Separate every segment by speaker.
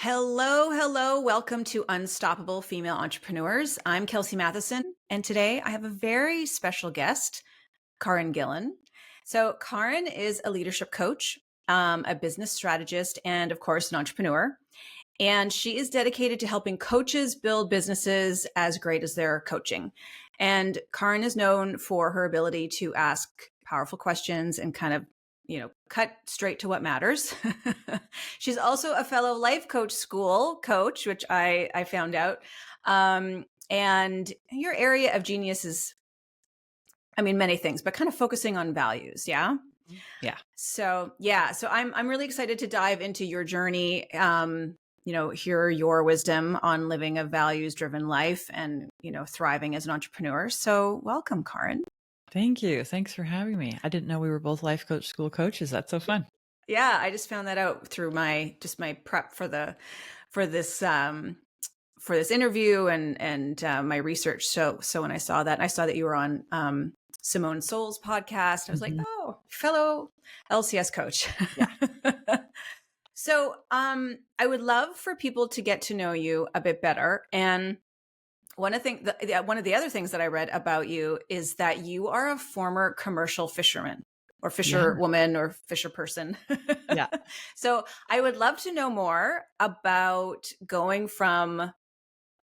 Speaker 1: Hello, hello. Welcome to Unstoppable Female Entrepreneurs. I'm Kelsey Matheson, and today I have a very special guest, Caryn Gillen. So, Caryn is a leadership coach, a business strategist, and of course, an entrepreneur. And she is dedicated to helping coaches build businesses as great as their coaching. And Caryn is known for her ability to ask powerful questions and kind of cut straight to what matters. She's also a fellow life coach school coach, which I found out. And your area of genius is, many things, but kind of focusing on values. Yeah.
Speaker 2: Yeah.
Speaker 1: So I'm really excited to dive into your journey. Hear your wisdom on living a values driven life and, thriving as an entrepreneur. So welcome, Caryn.
Speaker 2: Thank you. Thanks for having me. I didn't know we were both life coach school coaches. That's so fun.
Speaker 1: Yeah, I just found that out through my prep for this interview and my research. So when I saw that you were on Simone Soule's podcast, I was like, oh, fellow LCS coach.
Speaker 2: Yeah.
Speaker 1: So I would love for people to get to know you a bit better. And one of the other things that I read about you is that you are a former commercial fisherman or fisherwoman or fisher person.
Speaker 2: Yeah.
Speaker 1: So I would love to know more about going from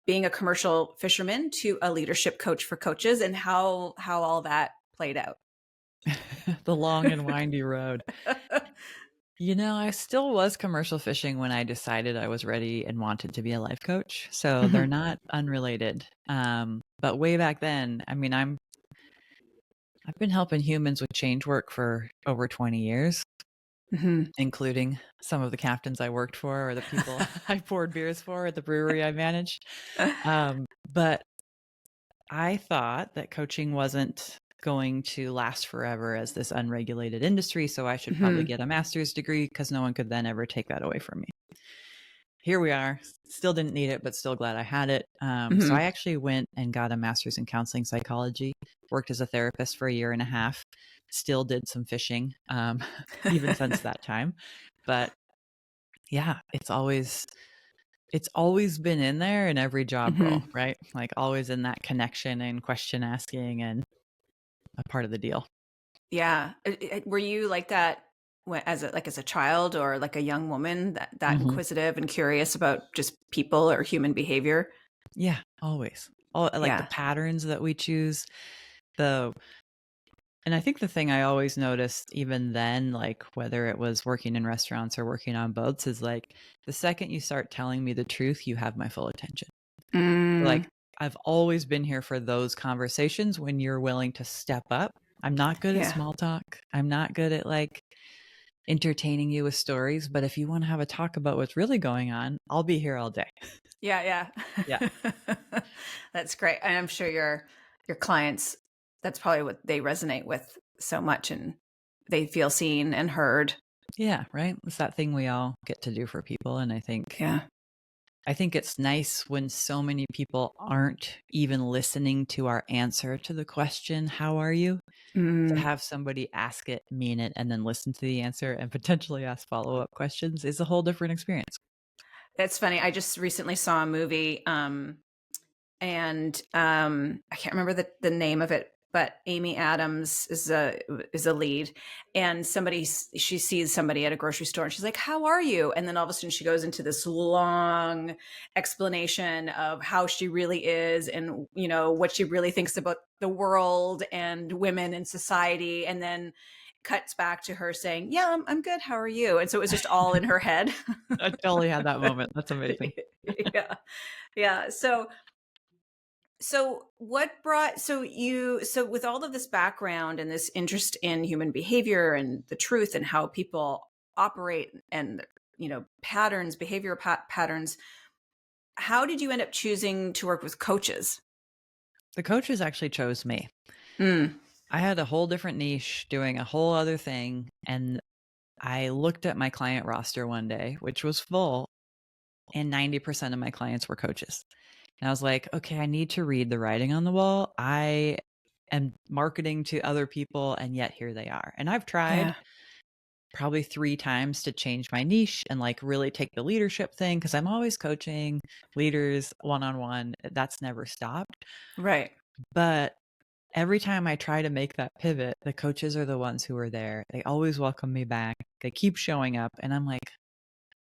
Speaker 1: being a commercial fisherman to a leadership coach for coaches and how all that played out.
Speaker 2: The long and windy road. I still was commercial fishing when I decided I was ready and wanted to be a life coach. So they're not unrelated. But way back then, I've been helping humans with change work for over 20 years, including some of the captains I worked for or the people I poured beers for at the brewery I managed. But I thought that coaching wasn't going to last forever as this unregulated industry, so I should probably get a master's degree because no one could then ever take that away from me. Here we are. Still didn't need it, but still glad I had it. So I actually went and got a master's in counseling psychology, worked as a therapist for a year and a half, still did some fishing, even since that time. But yeah, it's always been in there in every job role, right? Like always in that connection and question asking and a part of the deal.
Speaker 1: Yeah. Were you like that as a child or like a young woman, that inquisitive and curious about just people or human behavior?
Speaker 2: Yeah, always. The patterns that we choose, and I think the thing I always noticed even then, like whether it was working in restaurants or working on boats, is like the second you start telling me the truth, you have my full attention. Like I've always been here for those conversations when you're willing to step up. I'm not good at small talk. I'm not good at like entertaining you with stories, but if you want to have a talk about what's really going on, I'll be here all day.
Speaker 1: Yeah. That's great. And I'm sure your clients, that's probably what they resonate with so much and they feel seen and heard.
Speaker 2: Yeah, right. It's that thing we all get to do for people. And I think it's nice when so many people aren't even listening to our answer to the question, how are you? To have somebody ask it, mean it, and then listen to the answer and potentially ask follow-up questions is a whole different experience.
Speaker 1: That's funny. I just recently saw a movie and I can't remember the name of it, but Amy Adams is a lead, and she sees somebody at a grocery store and she's like, how are you? And then all of a sudden she goes into this long explanation of how she really is and what she really thinks about the world and women and society, and then cuts back to her saying, yeah, I'm good, how are you? And so it was just all in her head.
Speaker 2: I totally had that moment. That's amazing.
Speaker 1: Yeah. So with all of this background and this interest in human behavior and the truth and how people operate and behavior patterns, how did you end up choosing to work with coaches?
Speaker 2: The coaches actually chose me. I had a whole different niche doing a whole other thing, and I looked at my client roster one day, which was full, and 90% of my clients were coaches. And I was like, okay, I need to read the writing on the wall. I am marketing to other people, and yet here they are. And I've tried probably 3 times to change my niche and, like, really take the leadership thing because 'cause I'm always coaching leaders one-on-one. That's never stopped.
Speaker 1: Right.
Speaker 2: But every time I try to make that pivot, the coaches are the ones who are there. They always welcome me back. They keep showing up, and I'm like,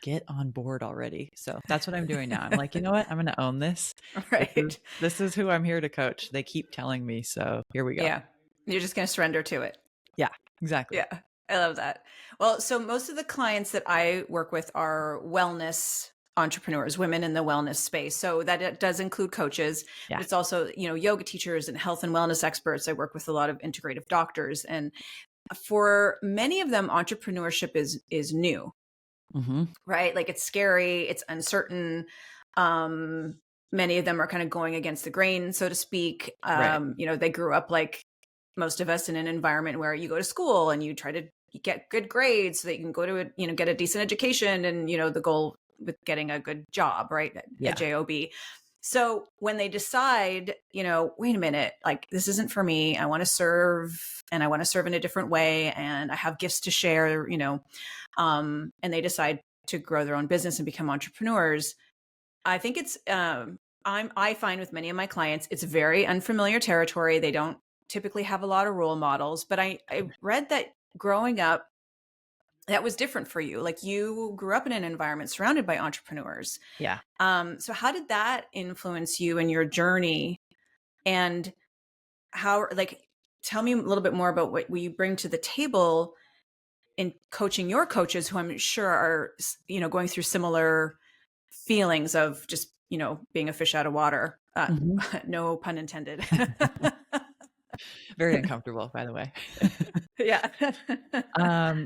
Speaker 2: "Get on board already." So that's what I'm doing now. I'm like, "You know what? I'm gonna own this. This is
Speaker 1: Right.
Speaker 2: this is who I'm here to coach. They keep telling me, so here we go."
Speaker 1: Yeah. You're just going to surrender to it.
Speaker 2: Yeah, exactly.
Speaker 1: Yeah. I love that. Well, so most of the clients that I work with are wellness entrepreneurs, women in the wellness space. So that it does include coaches, but
Speaker 2: Yeah.
Speaker 1: it's also, yoga teachers and health and wellness experts. I work with a lot of integrative doctors, and for many of them entrepreneurship is new,
Speaker 2: Mhm.
Speaker 1: right? Like it's scary, it's uncertain. Um Many of them are kind of going against the grain, so to speak.
Speaker 2: Right.
Speaker 1: They grew up like most of us in an environment where you go to school and you try to get good grades so that you can go to get a decent education, and the goal with getting a good job, right? A
Speaker 2: Yeah.
Speaker 1: job. So when they decide, wait a minute, like this isn't for me, I want to serve, and I want to serve in a different way, and I have gifts to share, and they decide to grow their own business and become entrepreneurs. I think it's I find with many of my clients, it's very unfamiliar territory. They don't typically have a lot of role models, but I read that growing up, that was different for you. Like you grew up in an environment surrounded by entrepreneurs.
Speaker 2: Yeah.
Speaker 1: So how did that influence you and your journey? And how, like, tell me a little bit more about what you bring to the table in coaching your coaches, who I'm sure are, going through similar feelings of just, being a fish out of water.
Speaker 2: Mhm.
Speaker 1: No pun intended.
Speaker 2: Very uncomfortable, by the way.
Speaker 1: Yeah.
Speaker 2: Um,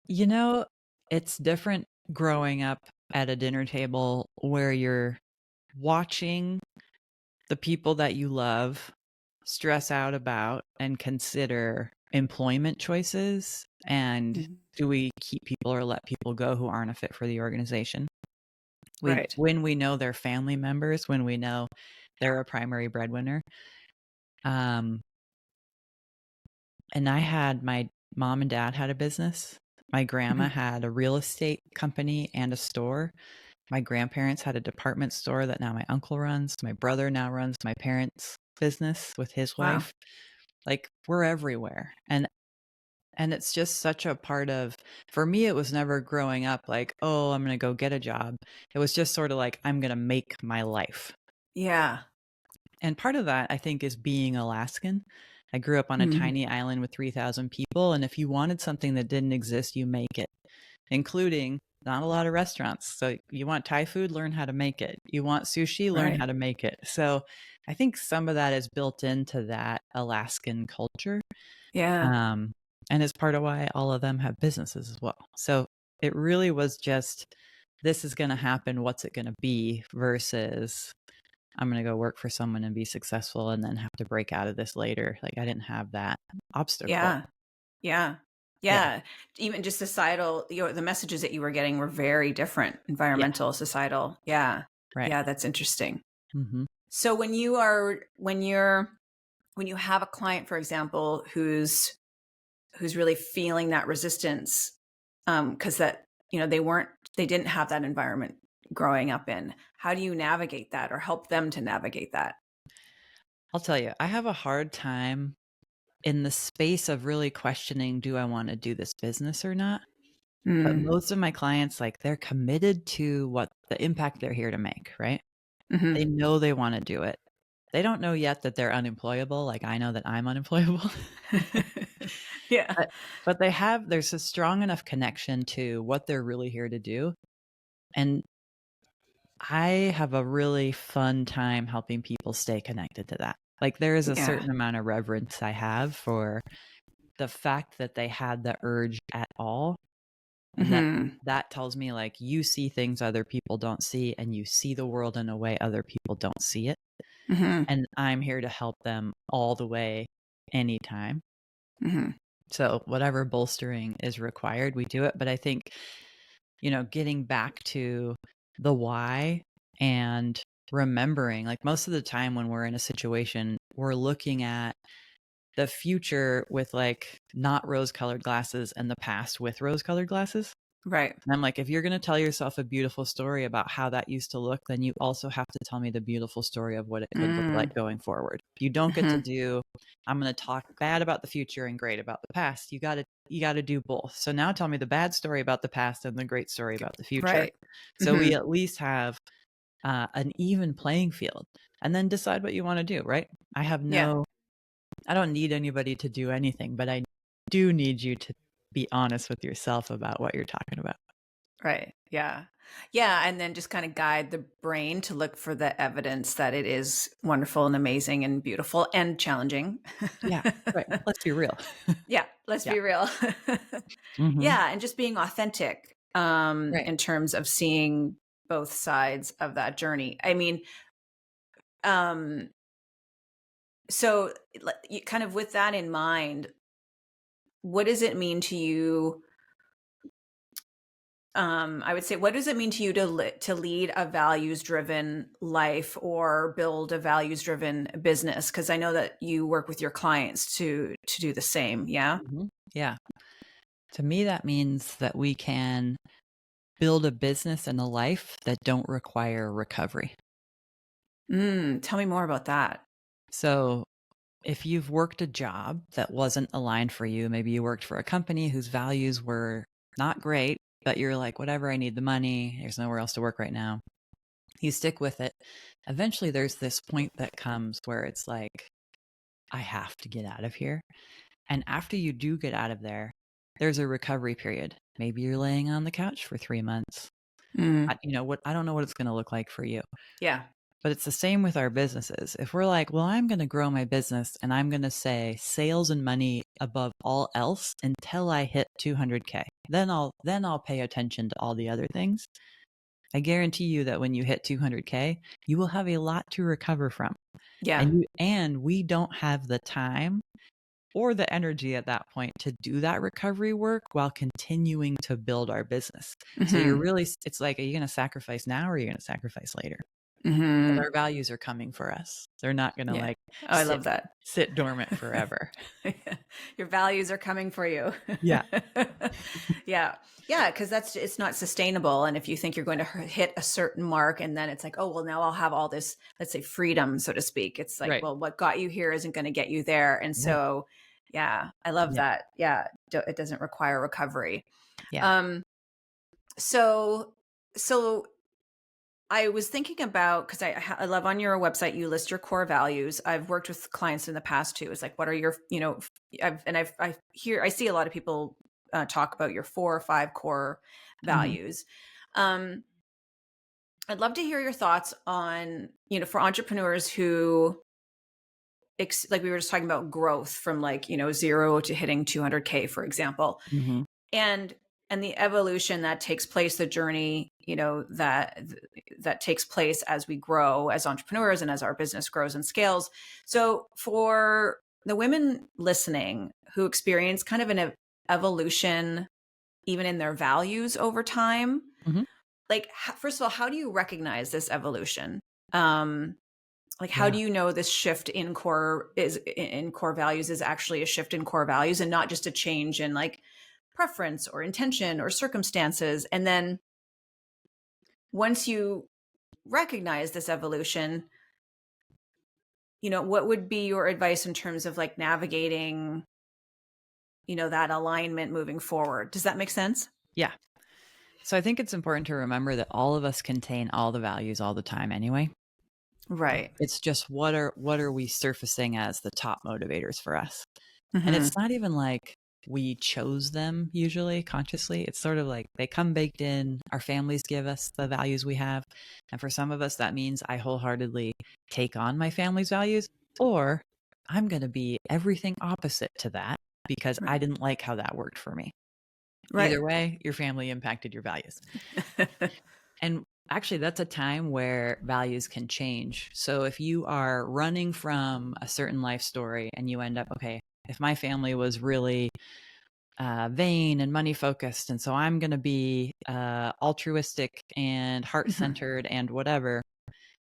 Speaker 2: you know, it's different growing up at a dinner table where you're watching the people that you love stress out about and consider employment choices and
Speaker 1: Mhm.
Speaker 2: do we keep people or let people go who aren't a fit for the organization?
Speaker 1: Right.
Speaker 2: When we know they're family members, when we know they're a primary breadwinner. Um, and I had my mom and dad had a business. My grandma
Speaker 1: Mhm.
Speaker 2: had a real estate company and a store. My grandparents had a department store that now my uncle runs. My brother now runs my parents' business with his
Speaker 1: Wow.
Speaker 2: wife. Like we're everywhere. And it's just such a part of for me it was never growing up like, "Oh, I'm going to go get a job." It was just sort of like I'm going to make my life.
Speaker 1: Yeah.
Speaker 2: And part of that I think is being Alaskan. I grew up on a
Speaker 1: Mhm.
Speaker 2: tiny island with 3,000 people and if you wanted something that didn't exist, you make it, including not a lot of restaurants. So you want Thai food, learn how to make it. You want sushi, learn
Speaker 1: Right.
Speaker 2: how to make it. So I think some of that is built into that Alaskan culture.
Speaker 1: Yeah.
Speaker 2: Um, and it's part of why all of them have businesses as well. So it really was just this is going to happen. What's it going to be versus I'm going to go work for someone and be successful and then have to break out of this later. Like I didn't have that obstacle.
Speaker 1: Yeah. Yeah.
Speaker 2: Yeah.
Speaker 1: Yeah. Even just societal, the messages that you were getting were very different,
Speaker 2: Yeah.
Speaker 1: environmental, societal. Yeah.
Speaker 2: Right.
Speaker 1: Yeah. That's interesting.
Speaker 2: Hmm.
Speaker 1: So when you have a client, for example, who's really feeling that resistance, because that, they didn't have that environment growing up in, how do you navigate that or help them to navigate that?
Speaker 2: I'll tell you, I have a hard time in the space of really questioning, do I want to do this business or not? But
Speaker 1: Mm.
Speaker 2: most of my clients, like, they're committed to what the impact they're here to make, right? They
Speaker 1: Hmm.
Speaker 2: know they wanna do it. They don't know yet that they're unemployable, like I know that I'm unemployable.
Speaker 1: Yeah.
Speaker 2: But there's a strong enough connection to what they're really here to do, and I have a really fun time helping people stay connected to that. Like, there is a
Speaker 1: Yeah.
Speaker 2: certain amount of reverence I have for the fact that they had the urge at all. And
Speaker 1: Hmm.
Speaker 2: that tells me, like, you see things other people don't see, and you see the world in a way other people don't see it,
Speaker 1: Hmm.
Speaker 2: and I'm here to help them all the way, anytime.
Speaker 1: Hmm.
Speaker 2: So, whatever bolstering is required, we do it, but I think, getting back to the why and remembering, like, most of the time when we're in a situation, we're looking at the future with like not rose-colored glasses and the past with rose-colored glasses.
Speaker 1: Right.
Speaker 2: And I'm like, if you're going to tell yourself a beautiful story about how that used to look, then you also have to tell me the beautiful story of what it could look like going forward. You don't get to do, I'm going to talk bad about the future and great about the past. You got to do both. So now tell me the bad story about the past and the great story about the future.
Speaker 1: Right.
Speaker 2: So we at least have an even playing field, and then decide what you want to do. Right. I don't need anybody to do anything, but I do need you to be honest with yourself about what you're talking about.
Speaker 1: Right. Yeah. Yeah. And then just kind of guide the brain to look for the evidence that it is wonderful and amazing and beautiful and challenging.
Speaker 2: Yeah. Right. Let's be real.
Speaker 1: Yeah. Let's
Speaker 2: Yeah.
Speaker 1: be real. Yeah. And just being authentic
Speaker 2: Right.
Speaker 1: in terms of seeing both sides of that journey. I mean, um, so kind of with that in mind, what does it mean to you? I would say, what does it mean to you to lead a values-driven life or build a values-driven business? Because I know that you work with your clients to do the same. Yeah.
Speaker 2: Yeah. To me, that means that we can build a business and a life that don't require recovery.
Speaker 1: Tell me more about that.
Speaker 2: So if you've worked a job that wasn't aligned for you, maybe you worked for a company whose values were not great, but you're like, whatever, I need the money. There's nowhere else to work right now. You stick with it. Eventually, there's this point that comes where it's like, I have to get out of here. And after you do get out of there, there's a recovery period. Maybe you're laying on the couch for 3 months. I don't know what it's going to look like for you.
Speaker 1: Yeah.
Speaker 2: But it's the same with our businesses. If we're like, well, I'm going to grow my business and I'm going to say sales and money above all else until I hit 200K, then I'll pay attention to all the other things. I guarantee you that when you hit 200K, you will have a lot to recover from.
Speaker 1: Yeah.
Speaker 2: And we don't have the time or the energy at that point to do that recovery work while continuing to build our business. So it's like, are you going to sacrifice now or are you going to sacrifice later? Because our values are coming for us. They're not going to
Speaker 1: I love that.
Speaker 2: sit dormant forever.
Speaker 1: Your values are coming for you.
Speaker 2: Yeah.
Speaker 1: Yeah. Yeah. Cause it's not sustainable. And if you think you're going to hit a certain mark and then it's like, oh, well, now I'll have all this, let's say freedom, so to speak. It's like,
Speaker 2: Right.
Speaker 1: well, what got you here isn't going to get you there. And so, yeah, I love that. Yeah. It doesn't require recovery.
Speaker 2: Yeah.
Speaker 1: So I was thinking about, because I love on your website, you list your core values. I've worked with clients in the past too. It's like, what are your, I see a lot of people talk about your 4 or 5 core values. I'd love to hear your thoughts on, for entrepreneurs who, like we were just talking about growth from 0 to hitting 200K, for example. And the evolution that takes place, the journey, that takes place as we grow as entrepreneurs and as our business grows and scales. So for the women listening who experience kind of an evolution, even in their values over time, first of all, how do you recognize this evolution? How do you know this shift in core values is actually a shift in core values and not just a change in preference or intention or circumstances? And then once you recognize this evolution, what would be your advice in terms of navigating, that alignment moving forward? Does that make sense?
Speaker 2: Yeah. So I think it's important to remember that all of us contain all the values all the time anyway.
Speaker 1: Right.
Speaker 2: It's just what are we surfacing as the top motivators for us? And it's not even like we chose them usually consciously. It's sort of like they come baked in. Our families give us the values we have. And for some of us, that means I wholeheartedly take on my family's values, or I'm going to be everything opposite to that because I didn't like how that worked for me. Right. Either way, your family impacted your values. And actually, that's a time where values can change. So if you are running from a certain life story and you end up, okay, if my family was really vain and money focused, and so I'm going to be altruistic and heart centered and whatever,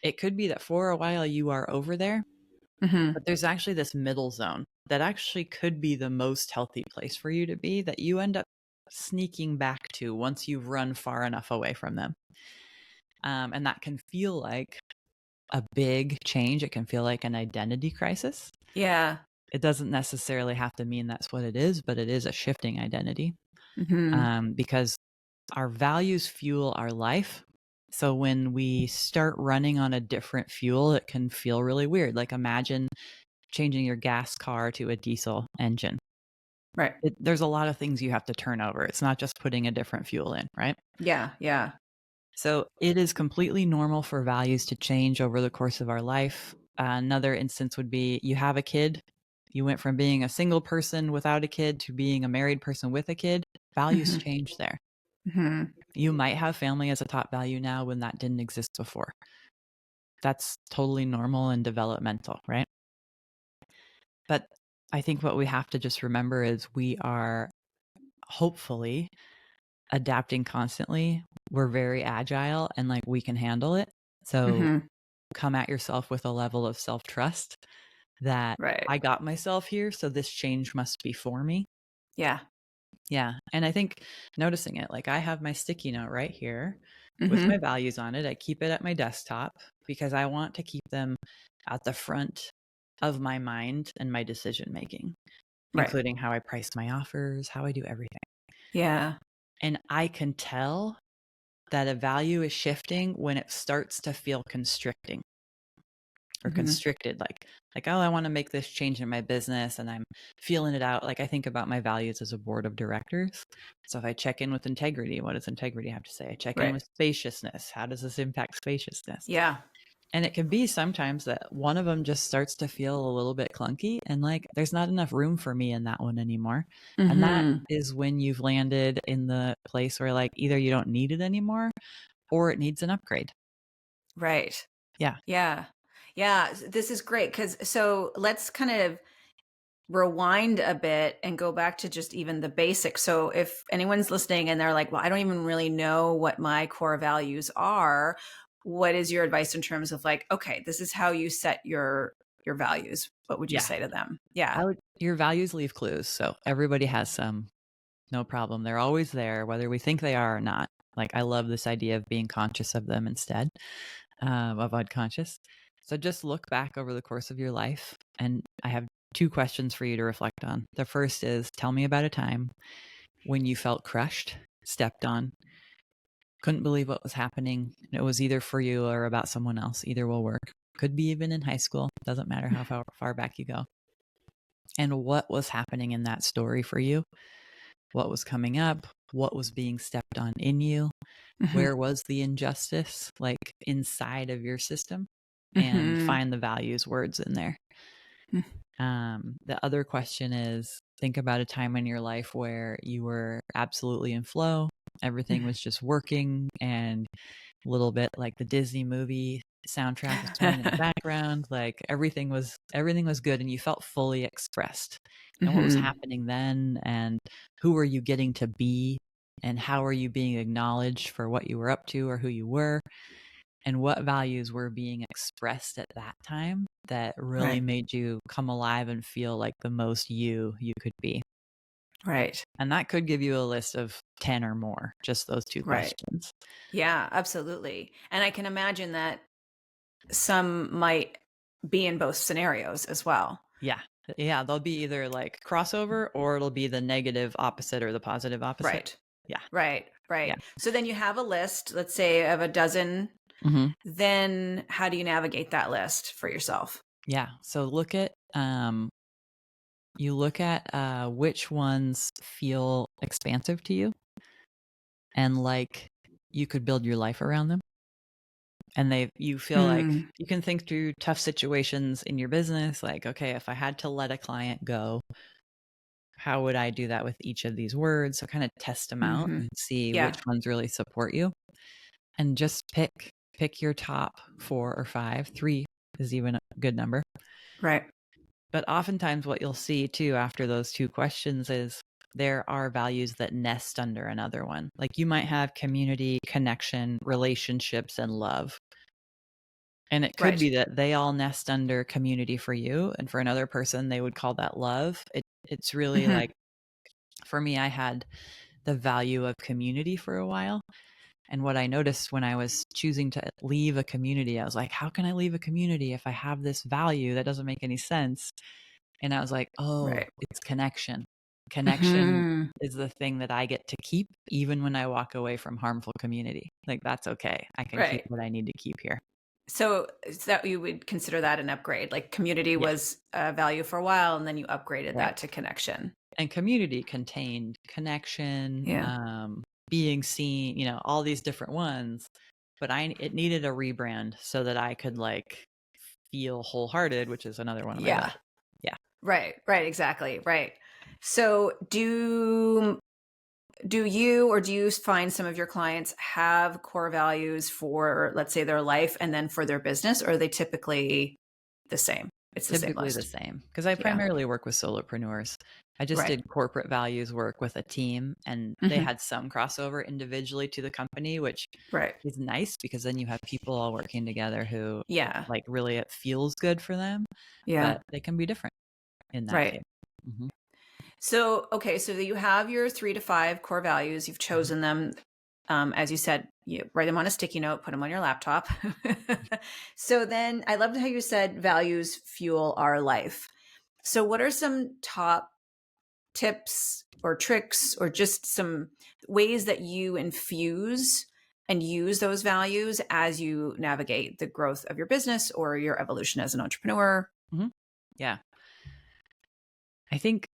Speaker 2: it could be that for a while you are over there.
Speaker 1: Mhm.
Speaker 2: But there's actually this middle zone that actually could be the most healthy place for you to be, that you end up sneaking back to once you've run far enough away from them. And that can feel like a big change. It can feel like an identity crisis.
Speaker 1: Yeah.
Speaker 2: It doesn't necessarily have to mean that's what it is, but it is a shifting identity,
Speaker 1: Mhm.
Speaker 2: because our values fuel our life. So when we start running on a different fuel, it can feel really weird. Like imagine changing your gas car to a diesel engine.
Speaker 1: Right.
Speaker 2: There's a lot of things you have to turn over. It's not just putting a different fuel in, right?
Speaker 1: Yeah. Yeah.
Speaker 2: So it is completely normal for values to change over the course of our life. Another instance would be you have a kid. You went from being a single person without a kid to being a married person with a kid. Values
Speaker 1: Mhm.
Speaker 2: change there.
Speaker 1: Mhm.
Speaker 2: You might have family as a top value now when that didn't exist before. That's totally normal and developmental, right? But I think what we have to just remember is we are hopefully adapting constantly. We're very agile and like we can handle it. So
Speaker 1: Mhm.
Speaker 2: come at yourself with a level of self-trust that
Speaker 1: Right.
Speaker 2: I got myself here, so this change must be for me.
Speaker 1: Yeah.
Speaker 2: Yeah. And I think noticing it, like I have my sticky note right here with my
Speaker 1: Mhm.
Speaker 2: values on it. I keep it at my desktop because I want to keep them at the front of my mind and my decision making,
Speaker 1: Right.
Speaker 2: including how I price my offers, how I do everything.
Speaker 1: Yeah.
Speaker 2: And I can tell that a value is shifting when it starts to feel constricting or
Speaker 1: Mhm.
Speaker 2: constricted, like, oh, I want to make this change in my business and I'm feeling it out. Like I think about my values as a board of directors. So if I check in with integrity, what does integrity have to say? I check in
Speaker 1: Right.
Speaker 2: with spaciousness. How does this impact spaciousness?
Speaker 1: Yeah.
Speaker 2: And it can be sometimes that one of them just starts to feel a little bit clunky and like there's not enough room for me in that one anymore. And that
Speaker 1: Mhm.
Speaker 2: is when you've landed in the place where like either you don't need it anymore or it needs an upgrade.
Speaker 1: Right.
Speaker 2: Yeah.
Speaker 1: Yeah. Yeah. This is great because so let's kind of rewind a bit and go back to just even the basics. So if anyone's listening and they're like, well, I don't even really know what my core values are, what is your advice in terms of like, okay, this is how you set your values? What would you
Speaker 2: Yeah.
Speaker 1: say to them? Yeah.
Speaker 2: Your values leave clues. So everybody has some, no problem. They're always there, whether we think they are or not. Like I love this idea of being conscious of them instead of unconscious. So just look back over the course of your life. And I have two questions for you to reflect on. The first is tell me about a time when you felt crushed, stepped on, couldn't believe what was happening. It was either for you or about someone else. Either will work. Could be even in high school. Doesn't matter how far back you go. And what was happening in that story for you? What was coming up? What was being stepped on in you?
Speaker 1: Hmm.
Speaker 2: Where was the injustice, like inside of your system? And
Speaker 1: Hmm.
Speaker 2: find the values words in there. The other question is think about a time in your life where you were absolutely in flow. Everything was just working and a little bit like the Disney movie soundtrack was playing in the background. Like everything was good and you felt fully expressed. And what was
Speaker 1: Hmm.
Speaker 2: happening then and who were you getting to be and how are you being acknowledged for what you were up to or who you were? And what values were being expressed at that time that really
Speaker 1: Right.
Speaker 2: made you come alive and feel like the most you could be?
Speaker 1: Right.
Speaker 2: And that could give you a list of 10 or more, just those two
Speaker 1: Right.
Speaker 2: questions.
Speaker 1: Yeah, absolutely. And I can imagine that some might be in both scenarios as well.
Speaker 2: Yeah. Yeah. They'll be either like crossover or it'll be the negative opposite or the positive opposite.
Speaker 1: Right.
Speaker 2: Yeah.
Speaker 1: Right.
Speaker 2: Yeah.
Speaker 1: Right. So then you have a list, let's say of a dozen.
Speaker 2: Hmm.
Speaker 1: Then how do you navigate that list for yourself?
Speaker 2: Yeah. So you look at which ones feel expansive to you and like you could build your life around them. And you feel like
Speaker 1: Hmm.
Speaker 2: you can think through tough situations in your business. Like, okay, if I had to let a client go, how would I do that with each of these words? So kind of test them out
Speaker 1: Hmm.
Speaker 2: and see which
Speaker 1: Yeah.
Speaker 2: ones really support you. And just pick your top 4 or 5. 3 is even a good number.
Speaker 1: Right.
Speaker 2: But oftentimes what you'll see too after those two questions is there are values that nest under another one. Like you might have community, connection, relationships, and love. And it could
Speaker 1: Right.
Speaker 2: be that they all nest under community for you, and for another person, they would call that love. It's really
Speaker 1: Hmm.
Speaker 2: like, for me, I had the value of community for a while. And what I noticed when I was choosing to leave a community, I was like, how can I leave a community if I have this value that doesn't make any sense? And I was like, oh,
Speaker 1: Right.
Speaker 2: it's connection. Connection
Speaker 1: Hmm.
Speaker 2: is the thing that I get to keep even when I walk away from harmful community. Like, that's okay. I can keep
Speaker 1: Right.
Speaker 2: what I need to keep here.
Speaker 1: So is that you would consider that an upgrade? Like community
Speaker 2: Yeah,
Speaker 1: was a value for a while, and then you upgraded
Speaker 2: right.
Speaker 1: that to connection.
Speaker 2: And community contained connection,
Speaker 1: Yeah.
Speaker 2: being seen, all these different ones. But it needed a rebrand so that I could like feel wholehearted, which is another one of my
Speaker 1: Yeah.
Speaker 2: values. Yeah.
Speaker 1: Right. Right. Exactly. Right. So do you, or do you find some of your clients have core values for, let's say, their life and then for their business, or are they typically the same? It's the same
Speaker 2: Typically the
Speaker 1: list.
Speaker 2: same, because I
Speaker 1: Yeah.
Speaker 2: primarily work with solopreneurs. I just
Speaker 1: Right.
Speaker 2: did corporate values work with a team, and they
Speaker 1: Hmm.
Speaker 2: had some crossover individually to the company, which
Speaker 1: Right.
Speaker 2: is nice because then you have people all working together who
Speaker 1: Yeah.
Speaker 2: like really it feels good for them,
Speaker 1: Yeah.
Speaker 2: but they can be different in that
Speaker 1: Right.
Speaker 2: case. Hmm.
Speaker 1: So, okay, so you have your 3 to 5 core values. You've
Speaker 2: Hmm.
Speaker 1: chosen them. As you said, you write them on a sticky note, put them on your laptop. So then I loved how you said values fuel our life. So, what are some top tips or tricks or just some ways that you infuse and use those values as you navigate the growth of your business or your evolution as an entrepreneur?
Speaker 2: Hmm. Yeah. I think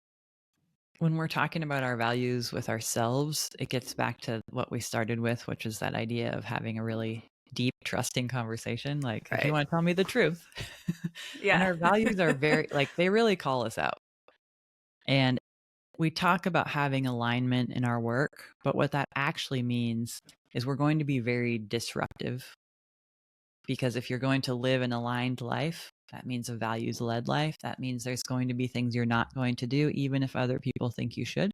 Speaker 2: when we're talking about our values with ourselves, it gets back to what we started with, which is that idea of having a really deep, trusting conversation. Like, if you
Speaker 1: Right.
Speaker 2: want to tell me the truth. And
Speaker 1: Yeah.
Speaker 2: our values are very, like, they really call us out. And we talk about having alignment in our work, but what that actually means is we're going to be very disruptive, because if you're going to live an aligned life, that means a values led life. That means there's going to be things you're not going to do, even if other people think you should.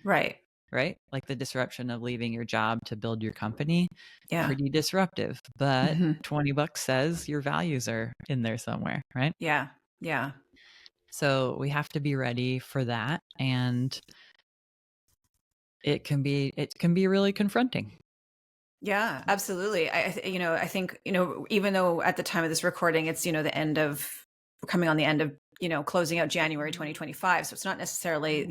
Speaker 1: Right.
Speaker 2: Right? Like the disruption of leaving your job to build your company,
Speaker 1: Yeah.
Speaker 2: pretty disruptive. But
Speaker 1: Hmm.
Speaker 2: 20 bucks says your values are in there somewhere, right?
Speaker 1: Yeah. Yeah.
Speaker 2: So we have to be ready for that. And it can be really confronting.
Speaker 1: Yeah, absolutely. I think, even though at the time of this recording, it's, we're coming on the end of, closing out January 2025. So it's not necessarily,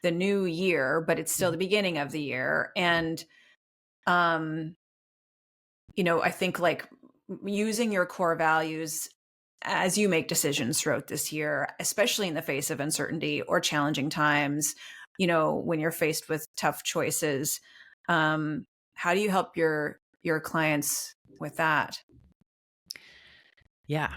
Speaker 1: the new year, but it's still the beginning of the year. And, um, I think like using your core values as you make decisions throughout this year, especially in the face of uncertainty or challenging times, when you're faced with tough choices, um, how do you help your clients with that?
Speaker 2: Yeah.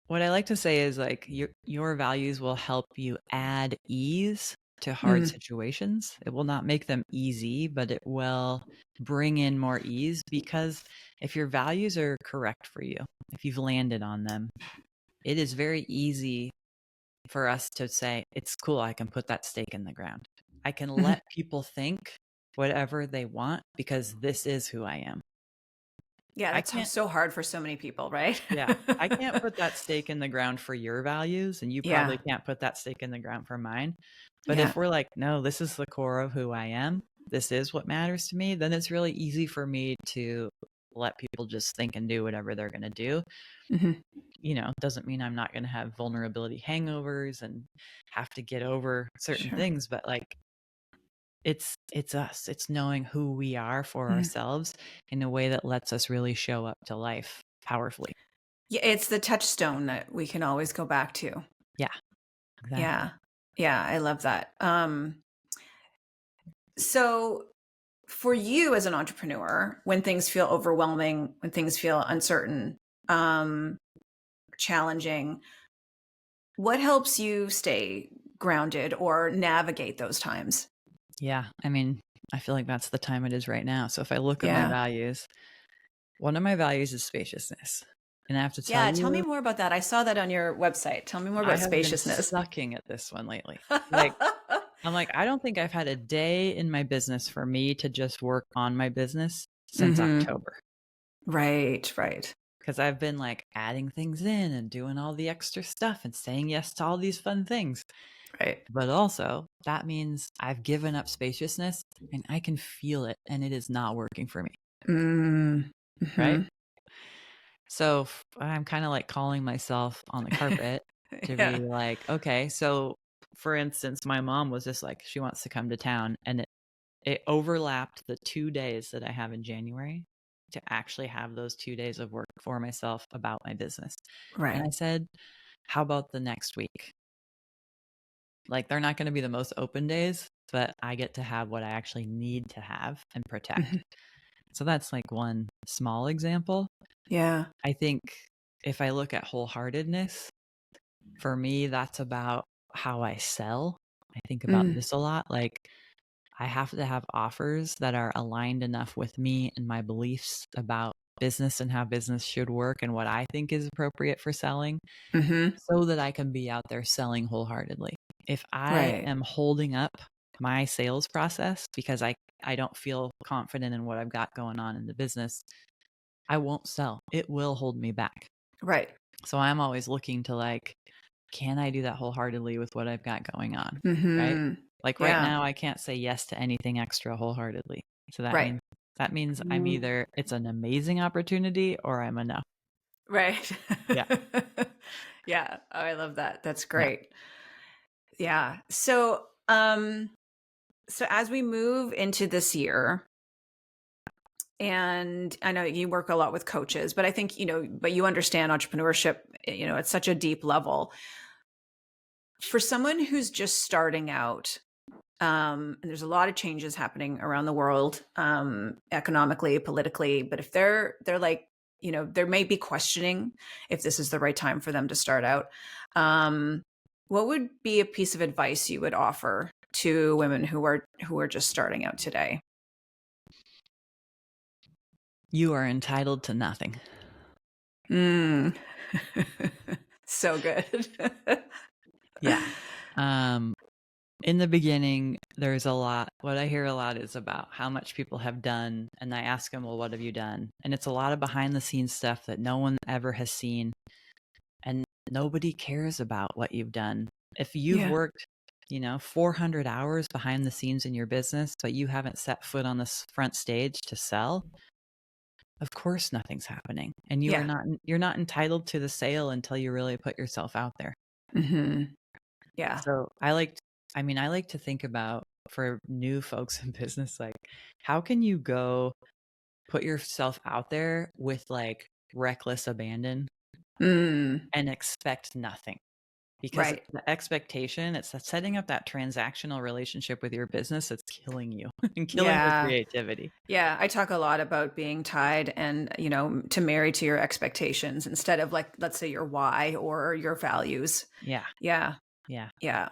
Speaker 2: What I like to say is like your values will help you add ease to hard
Speaker 1: Mm,
Speaker 2: situations. It will not make them easy, but it will bring in more ease, because if your values are correct for you, if you've landed on them, it is very easy for us to say, it's cool, I can put that stake in the ground. I can
Speaker 1: mhm.
Speaker 2: let people think whatever they want because this is who I am.
Speaker 1: Yeah,
Speaker 2: I
Speaker 1: that's
Speaker 2: can't
Speaker 1: so hard for so many people, right?
Speaker 2: Yeah, I can't put that stake in the ground for your values, and you
Speaker 1: Yeah,
Speaker 2: probably can't put that stake in the ground for mine. But
Speaker 1: yeah,
Speaker 2: if we're like, no, this is the core of who I am, this is what matters to me, then it's really easy for me to let people just think and do whatever they're going to do.
Speaker 1: hmm,
Speaker 2: Doesn't mean I'm not going to have vulnerability hangovers and have to get over certain
Speaker 1: sure.
Speaker 2: things, but like it's us. It's knowing who we are for
Speaker 1: Mhm.
Speaker 2: ourselves in a way that lets us really show up to life powerfully.
Speaker 1: Yeah, it's the touchstone that we can always go back to.
Speaker 2: Yeah, exactly.
Speaker 1: Yeah, yeah, I love that. So for you as an entrepreneur, when things feel overwhelming, when things feel uncertain, um, challenging, what helps you stay grounded or navigate those times?
Speaker 2: Yeah, I mean, I feel like that's the time it is right now. So if I look at my
Speaker 1: Yeah.
Speaker 2: values, one of my values is spaciousness. And I have to tell
Speaker 1: Yeah, tell me
Speaker 2: you,
Speaker 1: more about that. I saw that on your website. Tell me more
Speaker 2: I
Speaker 1: about
Speaker 2: have been
Speaker 1: spaciousness.
Speaker 2: sucking at this one lately. Like, I'm like, I don't think I've had a day in my business for me to just work on my business since
Speaker 1: Mhm.
Speaker 2: October.
Speaker 1: Right, right.
Speaker 2: because I've been like adding things in and doing all the extra stuff and saying yes to all these fun things.
Speaker 1: Right.
Speaker 2: But also, that means I've given up spaciousness and I can feel it and it is not working for me. Right.
Speaker 1: Mm-hmm.
Speaker 2: So I'm kind of like calling myself on the carpet to be
Speaker 1: Yeah.
Speaker 2: like, okay, so for instance, my mom was just like, she wants to come to town, and it overlapped the 2 days that I have in January to actually have those 2 days of work for myself about my business. And
Speaker 1: Right.
Speaker 2: I said, how about the next week? Like, they're not going to be the most open days, but I get to have what I actually need to have and protect.
Speaker 1: Mm-hmm.
Speaker 2: So that's like one small example.
Speaker 1: Yeah.
Speaker 2: I think if I look at wholeheartedness, for me, that's about how I sell. I think about
Speaker 1: Mm.
Speaker 2: this a lot. Like, I have to have offers that are aligned enough with me and my beliefs about business and how business should work and what I think is appropriate for selling,
Speaker 1: Mm-hmm.
Speaker 2: so that I can be out there selling wholeheartedly. If I
Speaker 1: Right.
Speaker 2: am holding up my sales process because I don't feel confident in what I've got going on in the business, I won't sell. It will hold me back.
Speaker 1: Right.
Speaker 2: So I'm always looking to like, can I do that wholeheartedly with what I've got going on? Right?
Speaker 1: Mm-hmm.
Speaker 2: Like right
Speaker 1: Yeah.
Speaker 2: now, I can't say yes to anything extra wholeheartedly. So
Speaker 1: Right.
Speaker 2: that means I'm
Speaker 1: Mm.
Speaker 2: either it's an amazing opportunity or I'm a no.
Speaker 1: Right.
Speaker 2: Yeah.
Speaker 1: Yeah. Oh, I love that. That's
Speaker 2: Yeah.
Speaker 1: great. Yeah. So as we move into this year, and I know you work a lot with coaches, but I think, but you understand entrepreneurship, at such a deep level. For someone who's just starting out, and there's a lot of changes happening around the world, economically, politically, but if they're like, there may be questioning if this is the right time for them to start out. What would be a piece of advice you would offer to women who are just starting out today?
Speaker 2: You are entitled to nothing.
Speaker 1: Mm. So good.
Speaker 2: Yeah. Um, in the beginning, there's a lot. What I hear a lot is about how much people have done. And I ask them, well, what have you done? And it's a lot of behind the scenes stuff that no one ever has seen. And nobody cares about what you've done. If you've
Speaker 1: Yeah.
Speaker 2: worked, 400 hours behind the scenes in your business, but you haven't set foot on this front stage to sell, of course nothing's happening. And
Speaker 1: Yeah.
Speaker 2: you're not entitled to the sale until you really put yourself out there.
Speaker 1: Hmm. Yeah.
Speaker 2: So I like to think about for new folks in business, like, how can you go put yourself out there with like reckless abandon
Speaker 1: Mm.
Speaker 2: and expect nothing? Because
Speaker 1: Right.
Speaker 2: it's the expectation, it's that setting up that transactional relationship with your business that's killing you and killing your
Speaker 1: Yeah.
Speaker 2: creativity.
Speaker 1: Yeah, I talk a lot about being tied and, to marry to your expectations instead of, like, let's say your why or your values.
Speaker 2: Yeah.
Speaker 1: Yeah.
Speaker 2: Yeah.
Speaker 1: Yeah.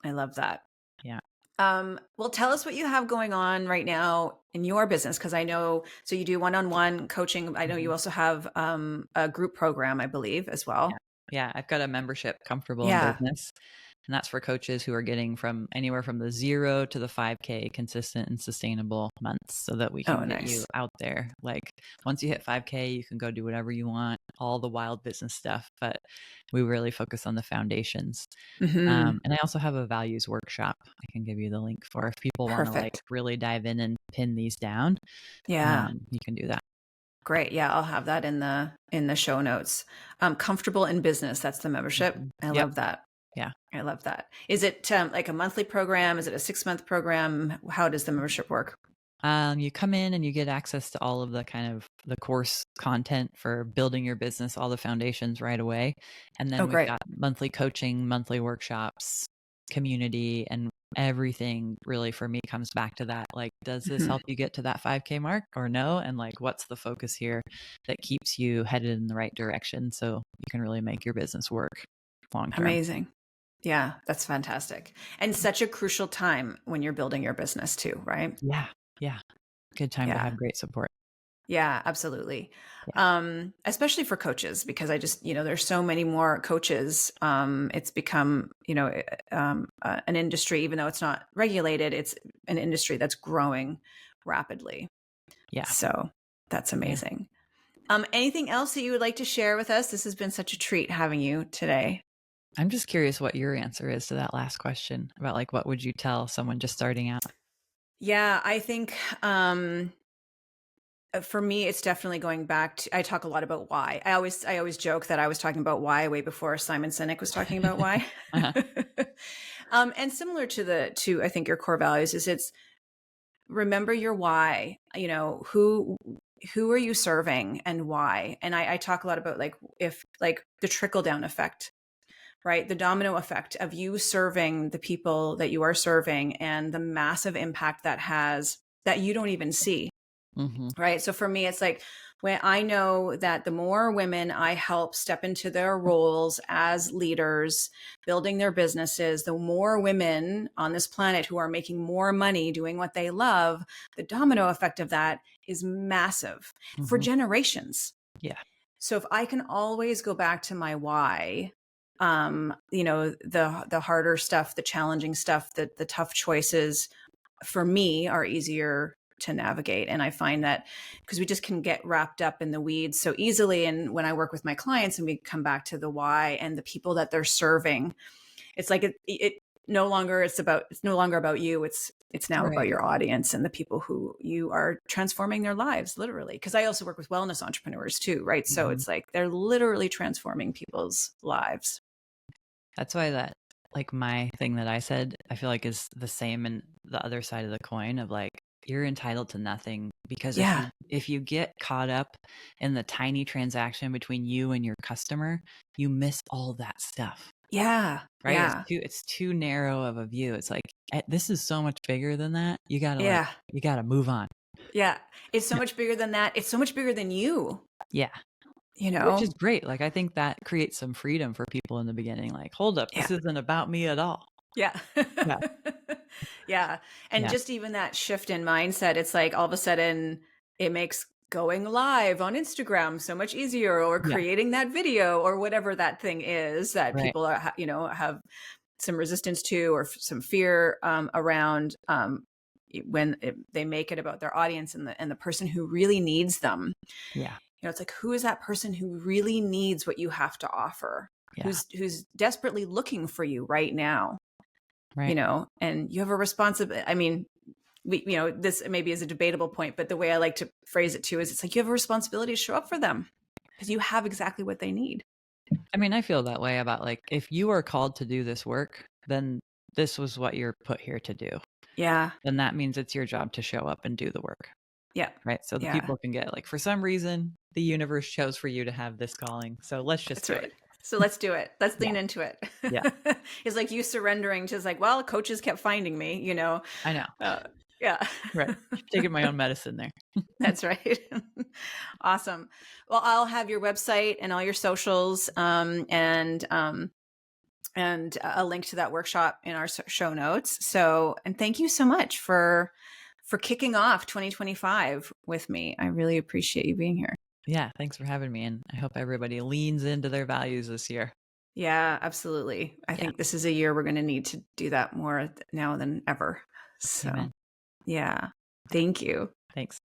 Speaker 1: I love that.
Speaker 2: Yeah.
Speaker 1: Well, tell us what you have going on right now in your business, because I know, so you do one-on-one coaching. I know you
Speaker 2: Mhm.
Speaker 1: also have a group program, I believe, as
Speaker 2: Yeah.
Speaker 1: well.
Speaker 2: Yeah. I've got a membership, Comfortable in
Speaker 1: Yeah.
Speaker 2: Business. And that's for coaches who are getting from anywhere from the 0 to the 5K consistent and sustainable months, so that we
Speaker 1: Oh,
Speaker 2: can get you
Speaker 1: nice.
Speaker 2: out there. Like, once you hit 5K, you can go do whatever you want, all the wild business stuff. But we really focus on the foundations.
Speaker 1: Hmm.
Speaker 2: And I also have a values workshop I can give you the link for if people want to like
Speaker 1: Perfect.
Speaker 2: really dive in and pin these down.
Speaker 1: Yeah.
Speaker 2: You can do that.
Speaker 1: Great. Yeah, I'll have that in the show notes. Comfortable in business. That's the membership.
Speaker 2: Mhm.
Speaker 1: I
Speaker 2: Yep.
Speaker 1: love that.
Speaker 2: Yeah.
Speaker 1: I love that. Is it like a monthly program? Is it a 6-month program? How does the membership work?
Speaker 2: You come in and you get access to all of the kind of the course content for building your business, all the foundations right away. And
Speaker 1: Oh,
Speaker 2: then we've
Speaker 1: great.
Speaker 2: got monthly coaching, monthly workshops, community, and everything really for me comes back to that. Like, does this
Speaker 1: Mhm.
Speaker 2: help you get to that 5K mark or no? And like, what's the focus here that keeps you headed in the right direction so you can really make your business work long term?
Speaker 1: Amazing. Yeah, that's fantastic. And such a crucial time when you're building your business too, right?
Speaker 2: Yeah. Yeah. Good time to
Speaker 1: Yeah.
Speaker 2: have great support.
Speaker 1: Yeah, absolutely.
Speaker 2: Yeah.
Speaker 1: Especially for coaches, because I just, there's so many more coaches. It's become, an industry, even though it's not regulated, it's an industry that's growing rapidly.
Speaker 2: Yeah.
Speaker 1: So that's
Speaker 2: Yeah.
Speaker 1: amazing. Anything else that you would like to share with us? This has been such a treat having you today.
Speaker 2: I'm just curious what your answer is to that last question about like what would you tell someone just starting out?
Speaker 1: Yeah, I think for me, it's definitely going back to, I talk a lot about why. I always joke that I was talking about why way before Simon Sinek was talking about why.
Speaker 2: Uh-huh.
Speaker 1: And similar to I think your core values is it's remember your why. Who are you serving and why? And I talk a lot about like if like the trickle down effect, right? The domino effect of you serving the people that you are serving and the massive impact that has that you don't even see.
Speaker 2: Mm-hmm.
Speaker 1: Right. So for me, it's like when I know that the more women I help step into their roles as leaders, building their businesses, the more women on this planet who are making more money doing what they love, the domino effect of that is massive for
Speaker 2: Mm-hmm.
Speaker 1: generations.
Speaker 2: Yeah.
Speaker 1: So if I can always go back to my why, the harder stuff, the challenging stuff, the tough choices for me are easier to navigate. And I find that because we just can get wrapped up in the weeds so easily. And when I work with my clients and we come back to the why and the people that they're serving, it's like it no longer it's no longer about you. It's now about
Speaker 2: Right.
Speaker 1: your audience and the people who you are transforming their lives, literally. Because I also work with wellness entrepreneurs too, right? So
Speaker 2: Mm-hmm.
Speaker 1: it's like they're literally transforming people's lives.
Speaker 2: That's why that like my thing that I said, I feel like is the same in the other side of the coin of like you're entitled to nothing because
Speaker 1: Yeah.
Speaker 2: if you get caught up in the tiny transaction between you and your customer, you miss all that stuff.
Speaker 1: Yeah.
Speaker 2: Right?
Speaker 1: Yeah.
Speaker 2: It's too narrow of a view. It's like this is so much bigger than that. You
Speaker 1: Yeah.
Speaker 2: gotta move on.
Speaker 1: Yeah. It's so
Speaker 2: Yeah.
Speaker 1: much bigger than that. It's so much bigger than you,
Speaker 2: Yeah.
Speaker 1: you
Speaker 2: Which is
Speaker 1: know?
Speaker 2: great. Like I think that creates some freedom for people in the beginning. Like, hold up,
Speaker 1: Yeah.
Speaker 2: this isn't about me at all.
Speaker 1: Yeah.
Speaker 2: Yeah.
Speaker 1: Yeah. And
Speaker 2: Yeah.
Speaker 1: just even that shift in mindset, it's like all of a sudden it makes going live on Instagram so much easier or
Speaker 2: Yeah.
Speaker 1: creating that video or whatever that thing is that
Speaker 2: Right.
Speaker 1: people are, have some resistance to or some fear around when they make it about their audience and the person who really needs them.
Speaker 2: Yeah.
Speaker 1: It's like, who is that person who really needs what you have to offer?
Speaker 2: Yeah.
Speaker 1: Who's desperately looking for you right now?
Speaker 2: Right.
Speaker 1: And you have a responsibility. I mean, this maybe is a debatable point, but the way I like to phrase it too is it's like you have a responsibility to show up for them because you have exactly what they need.
Speaker 2: I mean, I feel that way about like if you are called to do this work, then this was what you're put here to do.
Speaker 1: Yeah.
Speaker 2: Then that means it's your job to show up and do the work.
Speaker 1: Yeah.
Speaker 2: Right. So the
Speaker 1: Yeah.
Speaker 2: people can get like for some reason the universe chose for you to have this calling. So let's just
Speaker 1: That's
Speaker 2: do
Speaker 1: right.
Speaker 2: it.
Speaker 1: So let's do it. Let's
Speaker 2: Yeah.
Speaker 1: lean into it.
Speaker 2: Yeah.
Speaker 1: It's like you surrendering to like, well, coaches kept finding me,
Speaker 2: I know.
Speaker 1: Yeah.
Speaker 2: Right. Taking my own medicine there.
Speaker 1: That's right. Awesome. Well, I'll have your website and all your socials and a link to that workshop in our show notes. So, and thank you so much for kicking off 2025 with me. I really appreciate you being here.
Speaker 2: Yeah. Thanks for having me. And I hope everybody leans into their values this year.
Speaker 1: Yeah, absolutely. I think this is a year we're going to need to do that more now than ever. So,
Speaker 2: Amen.
Speaker 1: yeah. Thank you.
Speaker 2: Thanks.